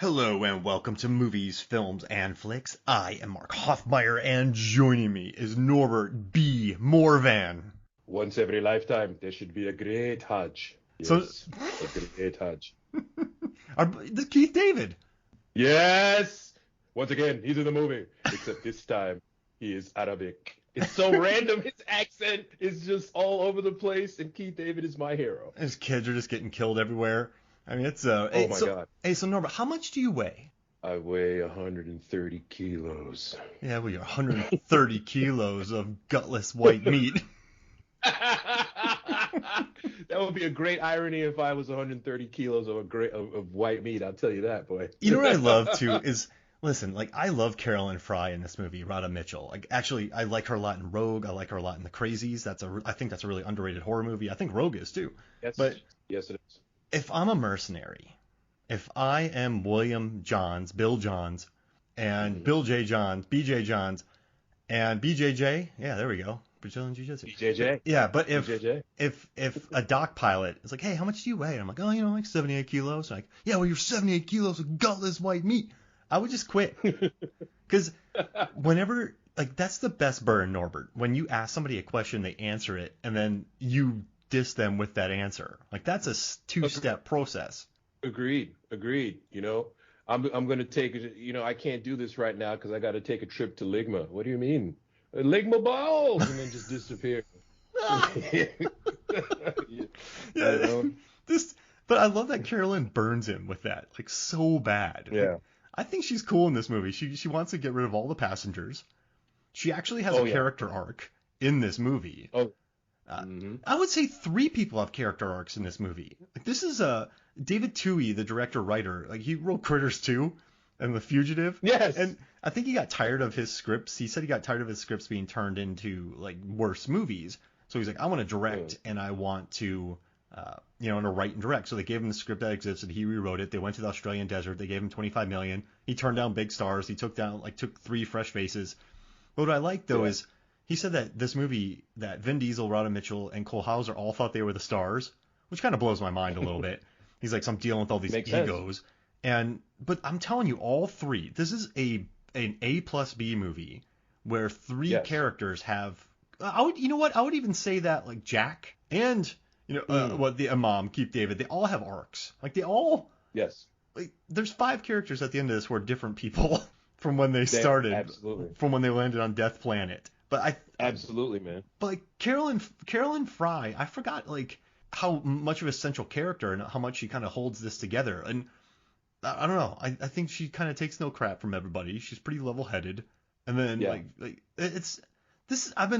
Hello and welcome to Movies, Films, and Flicks. I am Mark Hoffmeyer, and joining me is Norbert B. Morvan. Once every lifetime, there should be a great Hajj. Yes, a great Hajj. The Keith David. Yes! Once again, he's in the movie. Except this time, he is Arabic. It's so random. His accent is just all over the place, and Keith David is my hero. His kids are just getting killed everywhere. I mean, it's Oh my God. Hey, so Norbert, how much do you weigh? I weigh 130 kilos. Yeah, well, you're 130 kilos of gutless white meat. That would be a great irony if I was 130 kilos of white meat. I'll tell you that, boy. You know what I love too is, listen, like I love Carolyn Fry in this movie, Radha Mitchell. Like actually, I like her a lot in Rogue. I like her a lot in The Crazies. I think that's a really underrated horror movie. I think Rogue is too. Yes, But yes, it is. if I'm a mercenary, if I am William Johns, Bill Johns, and Bill J. Johns, BJ Johns, and BJJ, yeah, there we go, Brazilian Jiu-Jitsu. BJJ. Yeah, but BJJ. if a dock pilot is like, hey, how much do you weigh? And I'm like, oh, like 78 kilos. Like, yeah, well, you're 78 kilos of gutless white meat. I would just quit. Because whenever, like, that's the best burn, Norbert. When you ask somebody a question, they answer it, and then you diss them with that answer. Like, that's a two-step process. Agreed. You know, I'm going to take, I can't do this right now because I got to take a trip to Ligma. What do you mean? Ligma balls! And then just disappear. Yeah. But I love that Carolyn burns him with that, like, so bad. Yeah. Like, I think she's cool in this movie. She wants to get rid of all the passengers. She actually has a character arc in this movie. Oh. I would say 3 people have character arcs in this movie. Like, this is David Twohy, the director-writer. Like, he wrote Critters 2 and The Fugitive. Yes. And I think he got tired of his scripts. He said he got tired of his scripts being turned into, like, worse movies. So he's like, I want to direct and I want to, to write and direct. So they gave him the script that existed. He rewrote it. They went to the Australian desert. They gave him $25 million. He turned down big stars. He took 3 fresh faces. But what I like, though, is he said that this movie, that Vin Diesel, Radha Mitchell, and Hauser all thought they were the stars, which kind of blows my mind a little bit. He's like, so I'm dealing with all these egos. But I'm telling you, all 3, this is an A plus B movie where 3 characters have, I would even say that, like, Jack and, the Imam, Keith David, they all have arcs. Like, they all, like, there's 5 characters at the end of this who are different people from when they started, from when they landed on Death Planet. But absolutely, man. But like Carolyn Fry, I forgot like how much of a central character and how much she kind of holds this together. And I don't know. I think she kind of takes no crap from everybody. She's pretty level-headed. And then like it's this. I've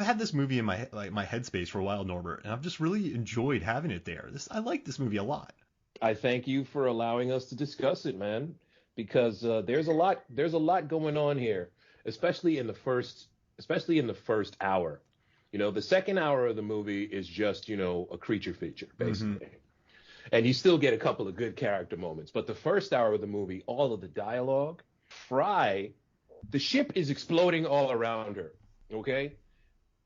had this movie in my headspace for a while, Norbert, and I've just really enjoyed having it there. I like this movie a lot. I thank you for allowing us to discuss it, man, because there's a lot going on here, especially in the first hour. The second hour of the movie is just, a creature feature, basically. And you still get a couple of good character moments. But the first hour of the movie, all of the dialogue, Fry, the ship is exploding all around her, okay?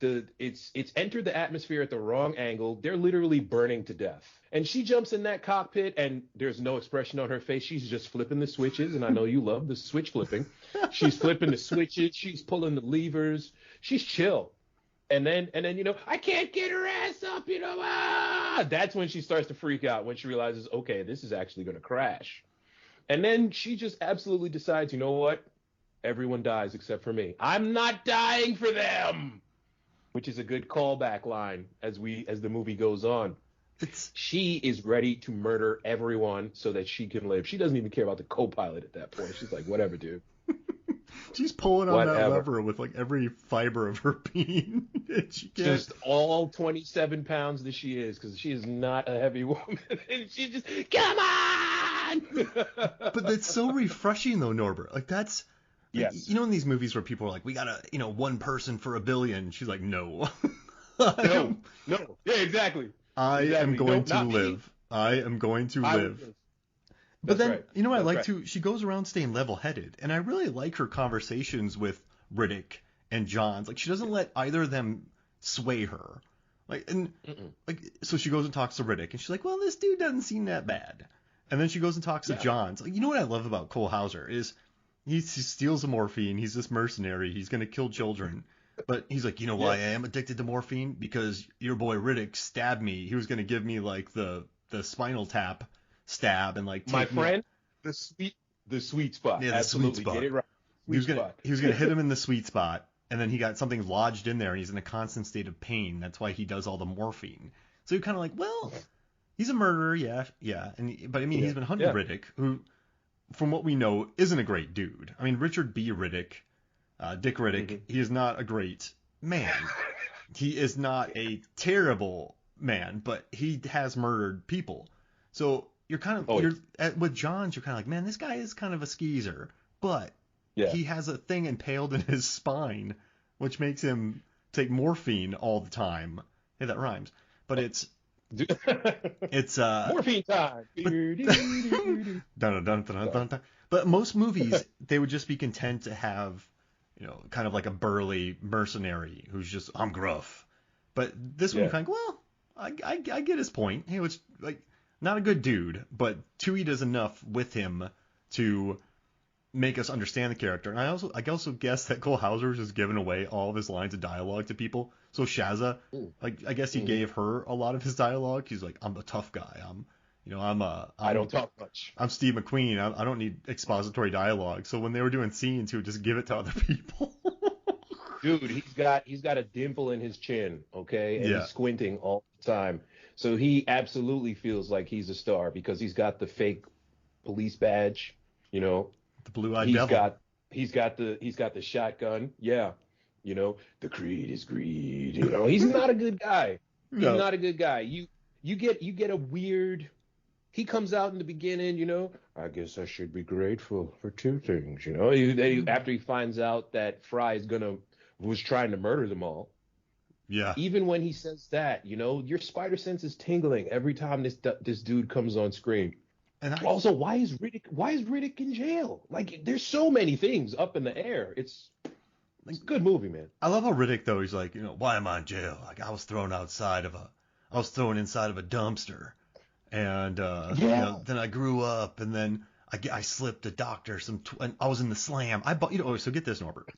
It's entered the atmosphere at the wrong angle. They're literally burning to death. And she jumps in that cockpit, and there's no expression on her face. She's just flipping the switches, and I know you love the switch flipping. She's flipping the switches. She's pulling the levers. She's chill. And then I can't get her ass up, That's when she starts to freak out, when she realizes, okay, this is actually going to crash. And then she just absolutely decides, you know what? Everyone dies except for me. I'm not dying for them. Which is a good callback line as the movie goes on. She is ready to murder everyone so that she can live. She doesn't even care about the co-pilot at that point. She's like, whatever, dude. She's pulling on that lever with like every fiber of her being. Just all 27 pounds that she is, because she is not a heavy woman. And she just, come on! But that's so refreshing though, Norbert. Like that's... Yes. In these movies where people are like, we gotta, one person for $1 billion. She's like, no. No. Yeah, exactly. I am going to live. I am going to live. But then, I like to, she goes around staying level-headed. And I really like her conversations with Riddick and Johns. Like, she doesn't let either of them sway her. So she goes and talks to Riddick. And she's like, well, this dude doesn't seem that bad. And then she goes and talks to Yeah. John. It's like, you know what I love about Cole Hauser is he steals the morphine. He's this mercenary. He's going to kill children. But he's like, you know why I am addicted to morphine? Because your boy Riddick stabbed me. He was going to give me like the spinal tap stab and like My take me out. friend, the sweet spot. Yeah, the sweet Absolutely. spot. Get it right. He was Sweet gonna spot. hit him in the sweet spot, and then he got something lodged in there, and he's in a constant state of pain. That's why he does all the morphine. So you're kind of like, well, he's a murderer, yeah. But I mean, he's been hunting Riddick, who, from what we know, isn't a great dude. I mean, Richard B. Riddick, Dick Riddick, he is not a great man. He is not a terrible man, but he has murdered people. So you're kind of with Johns, you're kind of like, man, this guy is kind of a skeezer, but he has a thing impaled in his spine, which makes him take morphine all the time. Hey, that rhymes. But it's morphine time. But most movies, they would just be content to have, kind of like a burly mercenary who's just, I'm gruff. But this one, kind of, well, I get his point. He was like not a good dude, but Twohy does enough with him to make us understand the character. And I also guess that Cole Hauser was just giving away all of his lines of dialogue to people. So Shazza, like, I guess he gave her a lot of his dialogue. He's like, I'm a tough guy. I don't talk much. I'm Steve McQueen. I don't need expository dialogue. So when they were doing scenes, he would just give it to other people. Dude, he's got a dimple in his chin, okay? And he's squinting all the time. So he absolutely feels like he's a star because he's got the fake police badge, The blue-eyed devil. He's got the shotgun. Yeah. The creed is greed. He's not a good guy. He's not a good guy. You get a weird. He comes out in the beginning, I guess I should be grateful for two things, after he finds out that Fry was trying to murder them all. Yeah. Even when he says that, your spider sense is tingling every time this dude comes on screen. And also, why is Riddick in jail? Like, there's so many things up in the air. It's a good movie, man. I love how Riddick, though, he's like, why am I in jail? Like, I was thrown inside of a dumpster. And, then I grew up, and then I slipped a doctor and I was in the slam. I bought, so get this, Norbert.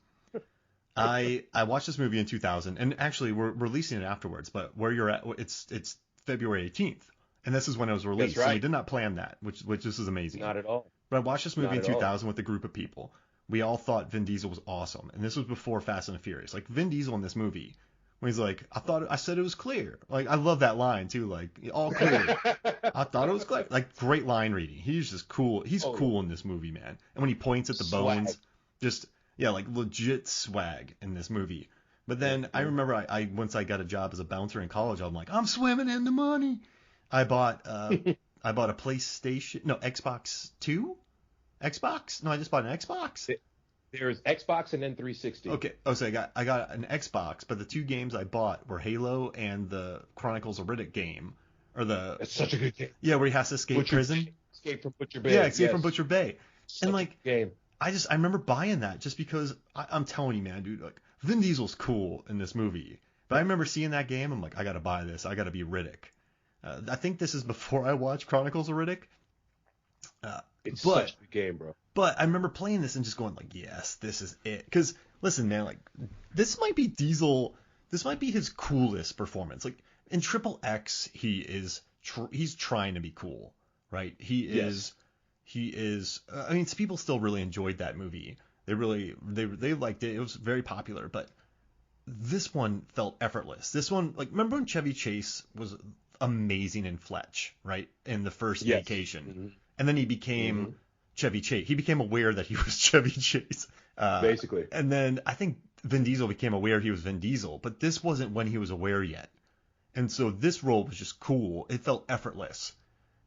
I watched this movie in 2000, and actually we're releasing it afterwards, but where you're at, it's February 18th. And this is when it was released. That's right. So we did not plan that, which this is amazing. Not at all. But I watched this movie in 2000 with a group of people. We all thought Vin Diesel was awesome. And this was before Fast and the Furious. Like, Vin Diesel in this movie, when he's like, I said it was clear. Like, I love that line, too. Like, all clear. I thought it was clear. Like, great line reading. He's just cool. He's cool in this movie, man. And when he points at the bones, like, legit swag in this movie. But then I remember once I got a job as a bouncer in college, I'm like, I'm swimming in the money. I bought a PlayStation, Xbox 2? Xbox? No, I just bought an Xbox. There's Xbox and then 360. Okay. Oh, so I got an Xbox, but the two games I bought were Halo and the Chronicles of Riddick game, It's such a good game. Yeah, where he has to escape prison. Escape from Butcher Bay. Yeah, escape from Butcher Bay. Such a game. I remember buying that just because I'm telling you, man, dude, like, Vin Diesel's cool in this movie. But I remember seeing that game. I'm like, I gotta buy this. I gotta be Riddick. I think this is before I watched Chronicles of Riddick. It's such a good game, bro. But I remember playing this and just going like, yes, this is it. Because listen, man, like, this might be Diesel. This might be his coolest performance. Like, in Triple X, he's trying to be cool, right? He is. I mean, people still really enjoyed that movie. They liked it. It was very popular. But this one felt effortless. This one, like, remember when Chevy Chase was amazing in Fletch, right? In the first Vacation. Mm-hmm. And then he became Chevy Chase. He became aware that he was Chevy Chase. Basically. And then I think Vin Diesel became aware he was Vin Diesel. But this wasn't when he was aware yet. And so this role was just cool. It felt effortless.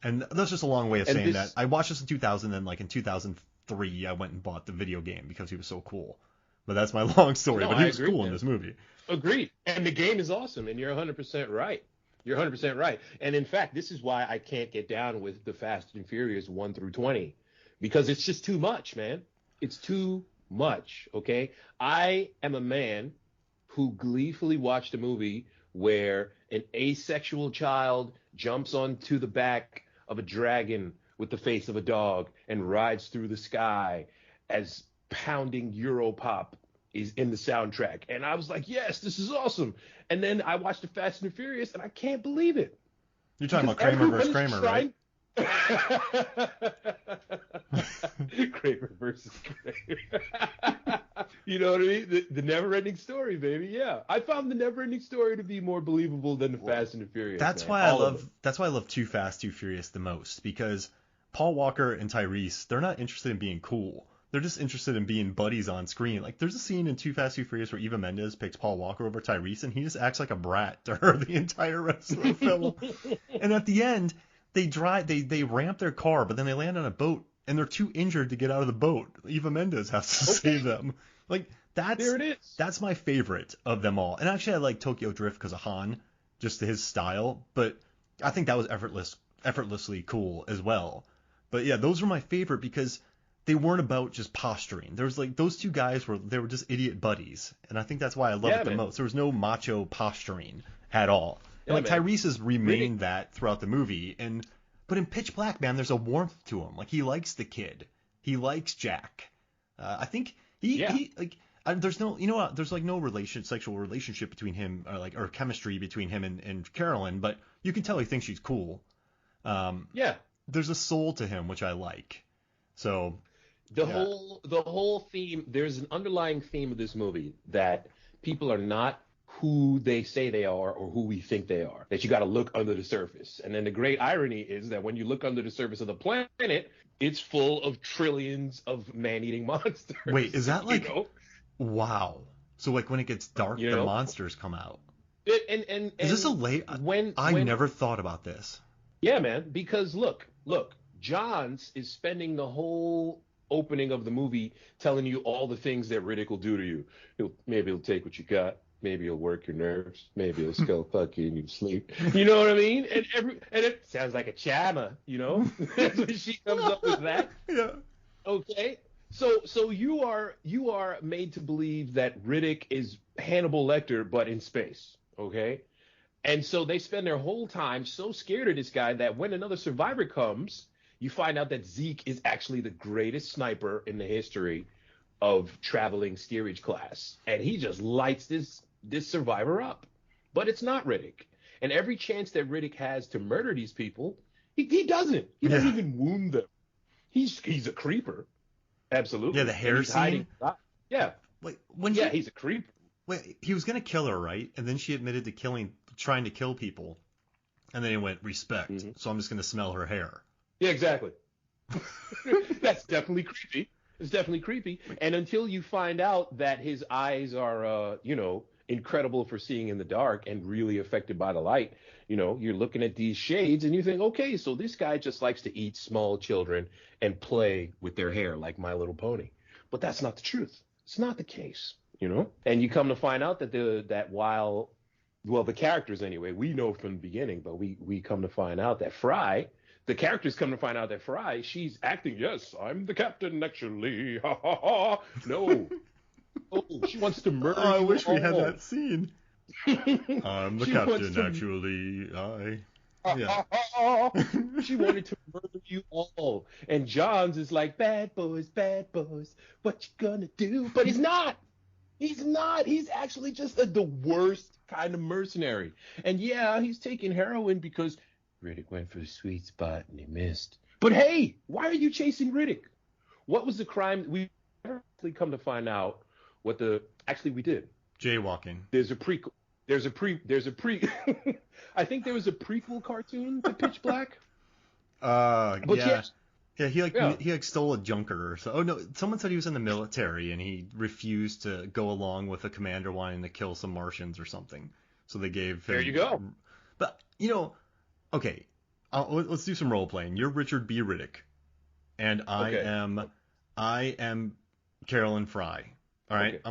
And that's just a long way of saying that. I watched this in 2000, and like in 2003, I went and bought the video game because he was so cool. But that's my long story. But he was cool in this movie. Agreed. And the game is awesome, and you're 100% right. You're 100% right. And in fact, this is why I can't get down with the Fast and Furious 1 through 20, because it's just too much, man. It's too much, okay? I am a man who gleefully watched a movie where an asexual child jumps onto the back of a dragon with the face of a dog and rides through the sky as pounding Europop is in the soundtrack. And I was like, yes, this is awesome. And then I watched the Fast and the Furious, and I can't believe it. You're talking about Kramer versus Kramer, right? Kramer versus Kramer. You know what I mean? The never-ending story, baby. Yeah, I found the never-ending story to be more believable than the Fast and the Furious. That's why I love Too Fast, Too Furious the most, because Paul Walker and Tyrese, they're not interested in being cool. They're just interested in being buddies on screen. Like, there's a scene in Too Fast, Too Furious where Eva Mendes picks Paul Walker over Tyrese, and he just acts like a brat to her the entire rest of the film. And at the end, they ramp their car, but then they land on a boat, and they're too injured to get out of the boat. Eva Mendes has to save them. Like, there it is. That's my favorite of them all. And actually, I like Tokyo Drift because of Han, just his style. But I think that was effortlessly cool as well. But yeah, those were my favorite because they weren't about just posturing. There was like those two guys were just idiot buddies, and I think that's why I love it the most. There was no macho posturing at all. And like Tyrese has remained that throughout the movie, but in Pitch Black, man, there's a warmth to him. Like, he likes the kid, he likes Jack. I think there's no, there's like no sexual relationship between him or chemistry between him and Carolyn, but you can tell he thinks she's cool. There's a soul to him, which I like. So the whole theme, there's an underlying theme of this movie that people are not who they say they are or who we think they are, that you got to look under the surface. And then the great irony is that when you look under the surface of the planet, it's full of trillions of man-eating monsters. Wait, is that like, wow. So like when it gets dark, the monsters come out. And is this a late, I never thought about this. Yeah, man, because look, Johns is spending the whole opening of the movie telling you all the things that Riddick will do to you. Maybe he'll take what you got. Maybe he'll work your nerves. Maybe he'll skull fuck you in your sleep. You know what I mean? And it sounds like a chama, That's when she comes up with that. Yeah. Okay. So you are made to believe that Riddick is Hannibal Lecter, but in space. Okay. And so they spend their whole time so scared of this guy that when another survivor comes, you find out that Zeke is actually the greatest sniper in the history of traveling steerage class. And he just lights this survivor up. But it's not Riddick. And every chance that Riddick has to murder these people, he doesn't. He doesn't even wound them. He's a creeper. Absolutely. Yeah, the hair scene. Yeah. Wait, he's a creeper. Wait, he was going to kill her, right? And then she admitted to trying to kill people. And then he went, respect. Mm-hmm. So I'm just going to smell her hair. Yeah, exactly. That's definitely creepy. It's definitely creepy. And until you find out that his eyes are, incredible for seeing in the dark and really affected by the light, you're looking at these shades and you think, okay, so this guy just likes to eat small children and play with their hair like My Little Pony. But that's not the truth. It's not the case, And you come to find out that the characters anyway, we know from the beginning, but we come to find out that the characters come to find out that Fry, she's acting, yes, I'm the captain, actually. Ha, ha, ha. No. Oh, she wants to murder you I wish all. we had that scene. I'm the captain, actually. She wanted to murder you all. And Johns is like, bad boys, what you gonna do? But he's not. He's not. He's actually just the worst kind of mercenary. And yeah, he's taking heroin because Riddick went for the sweet spot and he missed. But hey, why are you chasing Riddick? What was the crime? We never actually come to find out actually we did. Jaywalking. There's a prequel. I think there was a prequel cartoon to Pitch Black. But yeah. Yeah, he stole a junker or so. Oh no, someone said he was in the military and he refused to go along with a commander wanting to kill some Martians or something. So they gave him. There you go. But okay, let's do some role playing. You're Richard B. Riddick, and I am Carolyn Fry. All right. Okay.